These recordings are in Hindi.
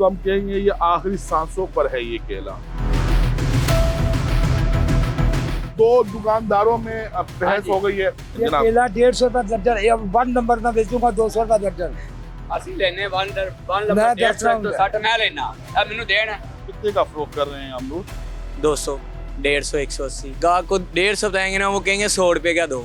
इनको हम कहेंगे ये आखिरी सांसों पर है ये केला। दो दुकानदारों में अब बहस हो गई है। ये केला 150 रुपए दर्जन, ये 1 नंबर में बेचूंगा 200 रुपए दर्जन। ਅਸੀਂ ਲੈਨੇ 1 मैं ਨੰਬਰ दस रहा 150 हूँ। 60 मैं लेना अब ਮੈਨੂੰ ਦੇਣ कितने का फरोख्त कर रहे हैं अमरूद? 200, 150, 180। गाहक को 150 बताएंगे ना, वो कहेंगे 100 रुपए का दो।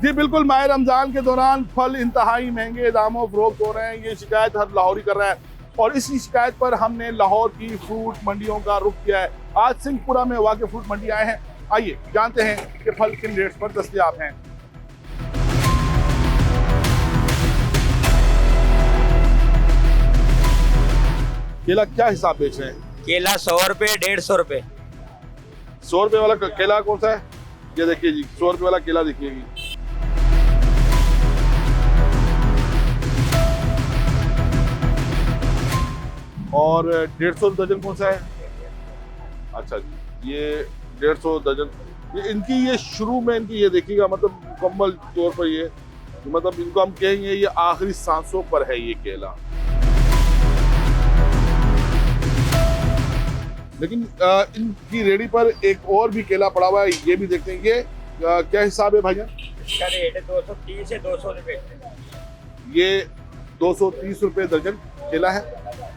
जी बिल्कुल, माह रमजान के दौरान फल इंतहाई महंगे दामों फरोख्त हो रहे हैं, ये शिकायत हर लाहौरी कर रहा है और इसी शिकायत पर हमने लाहौर की फ्रूट मंडियों का रुख किया है। आज सिंहपुरा में वाक़ फ्रूट मंडी आए हैं, आइए जानते हैं कि फल किन रेट्स पर दस्तयाब हैं। केला क्या हिसाब बेच रहे हैं? केला 100 रुपए, 150 रुपए। 100 रुपए वाला केला कौन सा है? ये देखिए जी, 100 रुपए वाला केला देखिएगी। और 150 दर्जन कौन सा है? अच्छा जी, ये 150 दर्जन। ये इनकी ये शुरू में इनकी ये देखिएगा, मतलब मुकम्मल तौर पर ये मतलब इनको हम कहेंगे ये आखिरी सांसों पर है ये केला। लेकिन इनकी रेडी पर एक और भी केला पड़ा हुआ है, ये भी देखते हैं। ये क्या हिसाब है भाईजान? इसका रेट 230 से 200 रुपए। ये 230 रुपए दर्जन केला है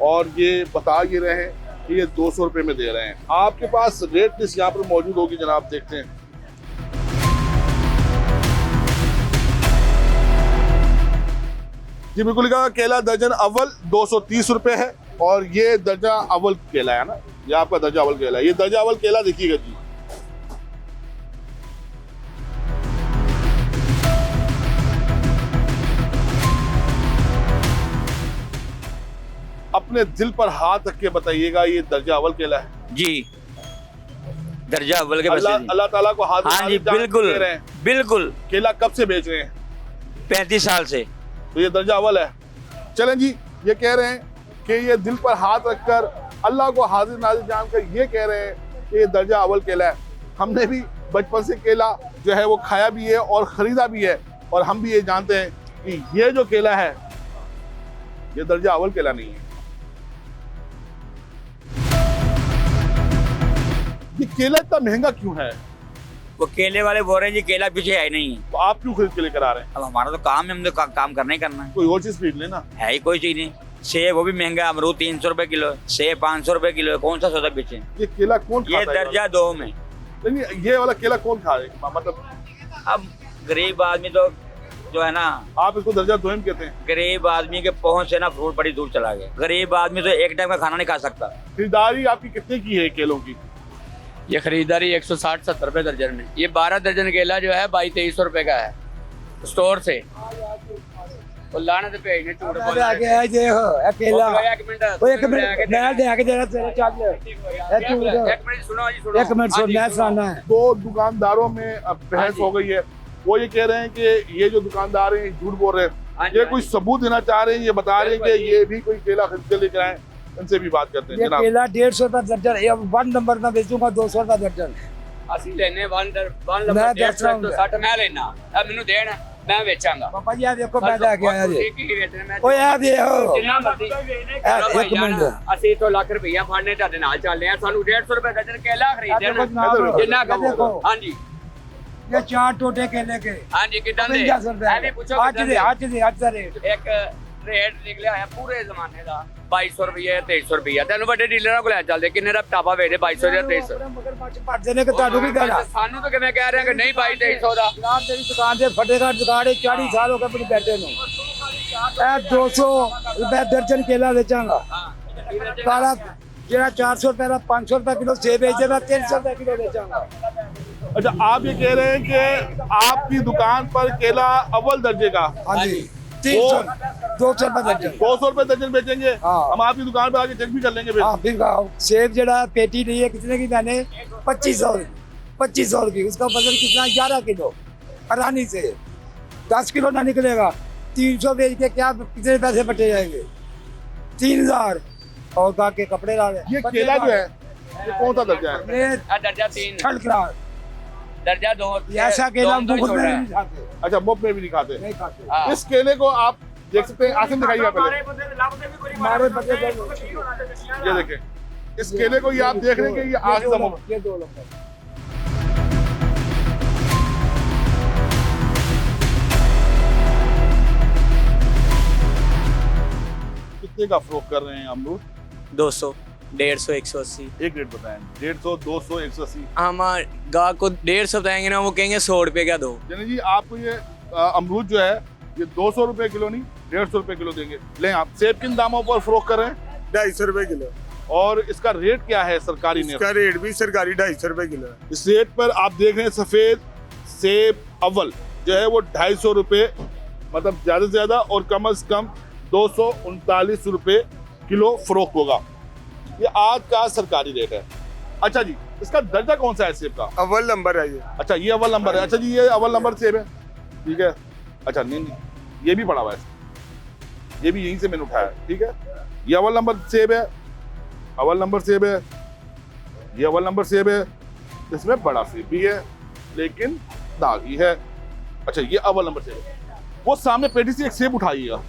और ये बता ये रहे हैं कि ये 200 रुपए में दे रहे हैं। आपके पास रेट लिस्ट यहाँ पर मौजूद होगी जनाब, देखते हैं। जी बिल्कुल, लिखा केला दर्जन अव्वल 230 रुपए है और ये दर्जा अव्वल केला है ना, ये आपका दर्जा अव्वल केला है। ये दर्जा अव्वल केला देखिएगा जी। अपने दिल पर हाथ रख के बताइएगा, ये दर्जा अव्वल केला है जी, दर्जा अव्वल के अल्लाह पैसे। अल्लाह ताला को हाथ हाँ जी, बिल्कुल दे रहे हैं। बिल्कुल। केला कब से बेच रहे हैं? 35 साल से। तो ये दर्जा अव्वल है। चलें जी, ये कह रहे हैं कि ये दिल पर हाथ रखकर अल्लाह को हाजिर नाजिर जानकर ये कह रहे हैं कि ये दर्जा अव्वल केला है। हमने भी बचपन से केला जो है वो खाया भी है और ख़रीदा भी है और हम भी ये जानते हैं कि ये जो केला है ये दर्जा अव्वल केला नहीं है। ये केला इतना महंगा क्यों है? वो केले वाले बोल रहे हैं जी केला पीछे है ही नहीं है। तो आप क्यों खरीद के लेकर आ रहे हैं? अब हमारा तो काम है, हम तो काम करना ही करना है। कोई और चीज़ खरीद लेना। है ही कोई चीज नहीं। सेब वो भी महंगा, अमरूद 300 रुपए किलो, सेब 500 रुपए किलो। कौन सा सौदा बेचे? ये केला कौन ये खाता है? दर्जा 2 में। नहीं, ये वाला केला कौन खा रहे हैं? मतलब अब गरीब आदमी तो जो है ना, आप इसको दर्जा दोयम कहते हैं। गरीब आदमी के पहुंच से ना फ्रूट बड़ी दूर चला गया। गरीब आदमी तो एक टाइम का खाना नहीं खा सकता। खरीदारी आपकी कितने की है केलों की? ये खरीदारी 160-70 रुपए दर्जन में। ये 12 दर्जन केला जो है 2200-2300 रुपए का है स्टोर से। वो लाने तो भेजने झूठ बोल रहे आगे है देखो ये केला। एक मिनट ओ एक मिनट मैं दे आके जरा तेरे चल। एक मिनट सुनो जी, सुनो। एक मिनट हाँ सुन, जी, मैं सुनो। सुनाना है। दो दुकानदारों में अब हाँ बहस जी। हो गई है। वो ये कह रहे हैं कि ये जो दुकानदार हैं झूठ बोल रहे हाँ हैं, जी, ये हाँ कोई जी। सबूत देना चाह रहे हैं, ये बता रहे हैं कि बिल्कुल ये भी कोई केला खरीद के लेकर आए। इनसे भी बात करते हैं ये जनाब। केला 150 रुपए दर्जन, ये 1 नंबर में बेचूंगा 200 रुपए दर्जन। ਅਸੀਂ ਲੈਨੇ 1 मैं ਨੰਬਰ दस रहा हूँ। 160 मैं लेना अब ਮੈਨੂੰ ਦੇਣ मैं ਵੇਚਾਂਗਾ। पापा जी देखो मैं आके आया जी। ਕੀ ਵੇਚਣਾ ਮੈਂ? ओ यार देखो ਜਿੰਨਾ ਮਰਜ਼ੀ एक मिनट। ਅਸੀਂ ਤੋਂ ਲੱਖ ਰੁਪਈਆ ਫੜਨੇ ਤੁਹਾਡੇ ਨਾਲ ਚੱਲੇ ਆ। ਸਾਨੂੰ 150 ਰੁਪਏ ਦਰਜਨ ਕੇਲਾ ਖਰੀਦਦੇ देखो ਨਾ जनाब, ਜਿੰਨਾ देखो ਕਹੋ। ਹਾਂਜੀ ये 4 टोटे केले के ਹਾਂਜੀ ਕਿਦਾਂ ਦੇ 50 ਐਵੇਂ रुपए ਪੁੱਛੋ आज दे आज का रेट। ਇੱਕ ਰੇਟ ਨਿਕਲਿਆ ਹੈ ਪੂਰੇ ਜ਼ਮਾਨੇ ਦਾ 2200 ਰੁਪਏ 2300 ਰੁਪਏ। ਤੈਨੂੰ ਵੱਡੇ ਡੀਲਰਾਂ ਕੋਲ ਚੱਲਦੇ ਕਿੰਨੇ ਦਾ ਟਾਪਾ ਵੇਚਦੇ 2200 ਜਾਂ 2300। मगर पाँच भर देने के ताड़ू भी कहना। ਸਾਨੂੰ ਤਾਂ ਕਿਵੇਂ ਕਹਿ ਰਹੇ ਕਿ ਨਹੀਂ 2200 ਦਾ। दुकान तेरी दुकान से फटेगा दुकान 40 साल हो गए अपने बैठे नु। 200 रुपए दर्जन केला बेचांगा। सारा जेड़ा 400 रुपए का 500 रुपए किलो सेब बेचेगा 300 रुपए किलो बेचांगा। अच्छा, आप ये कह रहे हैं कि आपकी दुकान पर केला अव्वल दर्जे का हाँ जी 300 200 रुपए दर्जन। 200 रुपए दर्जन बेचेंगे। हाँ। हम आपकी दुकान पर आके चेक भी कर लेंगे फिर। हाँ फिर सेब जेड़ा पेटी नहीं है कितने की मैंने 2500 की। उसका वजन कितना 11 किलो आसानी से 10 किलो ना निकलेगा। 300 बेच के क्या कितने पैसे बचे जाएंगे? 3000 और गा के कपड़े ला ये केला जो है ये कौन सा दर्जा है? ये ਆ ਦਰਜਾ 3 थर्ड क्लास दर्जा दो ऐसा केला हम दो मुफ्त में छोटा है। नहीं खाते, अच्छा मुफ्त में भी नहीं खाते। नहीं खाते। हाँ। इस केले को आप देख सकते हैं, आसन दिखाइएगा पहले, हमारे बच्चे ये देखें इस केले को, ये आप देख रहे हैं कि ये आज मुफ्त। ये 2 नंबर कितने का फरोख्त कर रहे हैं अमरूद? 200, 150, 180। एक रेट बताएं। 150, 200, 180। हम गाहक को 150 बताएंगे ना, वो कहेंगे 100 रुपए का दो। यानी जी आपको ये अमरूद जो है ये 200 रुपए किलो नहीं 150 रुपए किलो देंगे। लें आप। सेब किन दामों पर फरोख्त कर रहे हैं? 250 रुपए किलो। और इसका रेट क्या है सरकारी ने? इसका रेट भी सरकारी 250 रुपए किलो है। इस रेट पर आप देख रहे हैं सफेद सेब अव्वल जो है वो 250 रुपए, मतलब ज्यादा से ज्यादा और कम से कम 239 रुपए किलो फरोख्त होगा। ये आज का सरकारी रेट है। अच्छा जी, इसका दर्जा कौन सा है सेब का? अव्वल नंबर है ये। अच्छा ये अव्वल नंबर है। अच्छा जी ये अव्वल नंबर सेब है, ठीक है। अच्छा नहीं ये भी पड़ा हुआ है, ये भी यहीं से मैंने उठाया, ठीक है। ये अव्वल नंबर सेब है, अव्वल नंबर सेब है, ये अव्वल नंबर सेब है। इसमें बड़ा सेब भी है लेकिन दागी है। अच्छा ये अव्वल नंबर सेब है। वो सामने पेटी से एक सेब उठाइएगा।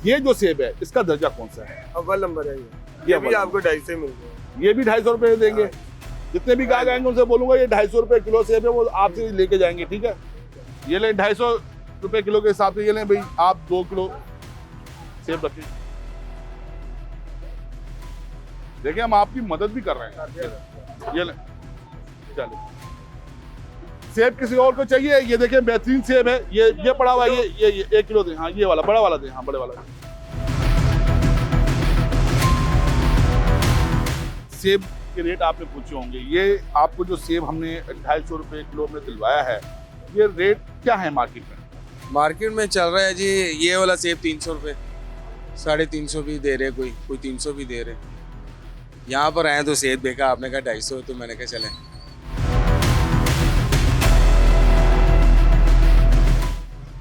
ये जो सेब है इसका दर्जा कौन सा है? अव्वल नंबर है ये ये भी अव्वल आपको 250 मिल जाएगा। ये भी 250 रुपए देंगे। जितने भी गाहक आएंगे उनसे बोलूंगा ये 250 रुपए किलो सेब है, वो आपसे लेके जाएंगे, ठीक है। ये लें 250 रुपए किलो के हिसाब से, ये लें भाई आप 2 किलो सेब रखें। देखिए हम आपकी मदद भी कर रहे हैं। ये लें, चलिए। सेब किसी और को चाहिए? ये देखिए बेहतरीन सेब है, ये पड़ा हुआ है, ये 1 किलो दें। हाँ ये वाला बड़ा वाला दें, हाँ बड़े वाला। सेब के रेट आपने पूछे होंगे। ये आपको जो सेब हमने 250 रुपए किलो में दिलवाया है, ये रेट क्या है मार्केट में? मार्केट में चल रहा है जी, ये वाला सेब 300 रुपये, 350 भी दे रहे, कोई 300 भी दे रहे। यहाँ पर आए तो सेब देखा, आपने कहा 250, तो मैंने कहा चले।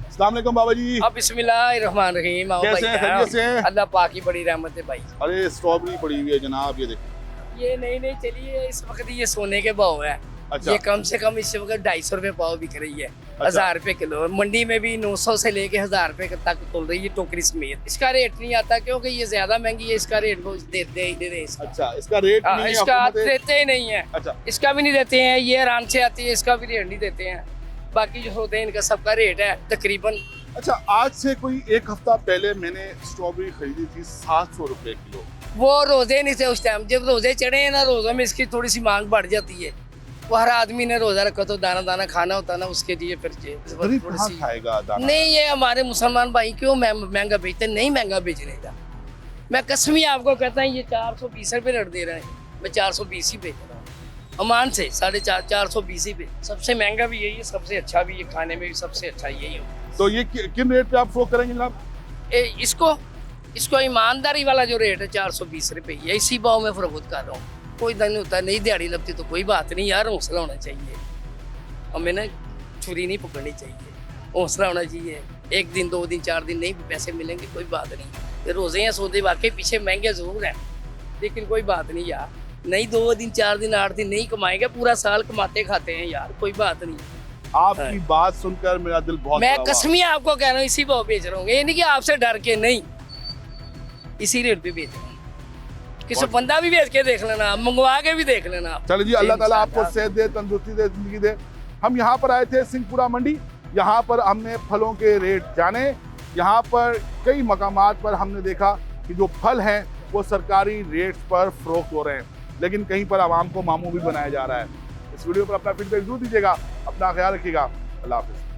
अस्सलाम वालेकुम बाबा जी। अब बिस्मिल्लाहिर्रहमानिर्रहीम। आओ कैसे भाई, हैं? खैरियत से हैं? अल्लाह पाक की बड़ी रहमत है भाई। अरे स्ट्रॉबेरी पड़ी हुई है जनाब, ये देखिए। ये नहीं चली है इस वक्त, ये सोने के भाव है। अच्छा। ये कम से कम इस वक्त 250 रुपए पाव बिक रही है। 1000 रुपए किलो। मंडी में भी 900 से लेके 1000 रुपए तक तोल रही है टोकरी समेत। इसका रेट नहीं आता क्योंकि ये ज्यादा महंगी है, इसका रेट वो देते ही नहीं रहे इसका। अच्छा इसका रेट नहीं है, इसका हुकूमत है? देते ही नहीं है। अच्छा इसका भी नहीं देते हैं, ये ईरान से आती है, इसका भी रेट नहीं देते हैं। बाकी जो होते हैं इनका सबका रेट है तकरीबन। अच्छा आज से कोई 1 हफ्ता पहले मैंने स्ट्रॉबेरी खरीदी थी 700 रुपए किलो। वो रोजे नहीं थे उस टाइम, जब रोजे चढ़े हैं ना, रोजों में इसकी थोड़ी सी मांग बढ़ जाती है। वो हर आदमी ने रोजा रखा तो दाना दाना खाना होता ना, उसके लिए फिर गरीब थोड़ी कहाँ सी खाएगा दाना? नहीं, ये हमारे मुसलमान भाई क्यों महंगा बेचते, नहीं महंगा बेचने का। मैं कसमी आपको कहता हूँ, ये 420 रुपये रेट दे रहे हैं, मैं 420 ही बेच रहा हूँ अमान से, 450 ही पे। सबसे महंगा भी यही है, सबसे अच्छा भी ये, खाने में भी सबसे अच्छा यही हो। तो ये किन रेट पे आप फरोख्त करेंगे जनाब? इसको ईमानदारी वाला जो रेट है 420 रुपये, ये इसी भाव में फरोख्त कर रहा हूँ। कोई दिन होता है, नहीं दिहाड़ी लगती तो कोई बात नहीं यार, हौसला होना चाहिए। हमें ना छुरी नहीं पकड़नी चाहिए, हौसला होना चाहिए। 1 दिन 2 दिन 4 दिन नहीं पैसे मिलेंगे कोई बात नहीं। ये रोजे या सौदे वाकई पीछे महंगे जरूर हैं, लेकिन कोई बात नहीं यार। नहीं 2 दिन 4 दिन 8 दिन नहीं कमाएंगे, पूरा साल कमाते खाते हैं यार, कोई बात नहीं। आपकी बात सुनकर मेरा दिल बहुत मैं बड़ा हुआ। कसमी आपको कह रहा हूँ, इसी भाव बेच रहा हूँ। ये नहीं कि आपसे डर के, नहीं, इसी रेट पे बेच रहा हूँ। किसी बंदा भी बेच के देख लेना, मंगवा के भी देख लेना। चलो जी, अल्लाह ताला आपको सेहत दे, तंदुरुस्ती दे, जिंदगी दे। हम यहाँ पर आए थे सिंहपुरा मंडी, यहाँ पर हमने फलों के रेट जाने। यहाँ पर कई मकामात पर हमने देखा कि जो फल हैं वो सरकारी रेट्स पर फरोख्त हो रहे हैं, लेकिन कहीं पर आवाम को मामू भी बनाया जा रहा है। इस वीडियो पर अपना फीडबैक जरूर दीजिएगा। अपना ख्याल रखिएगा। अल्लाह हाफिज़।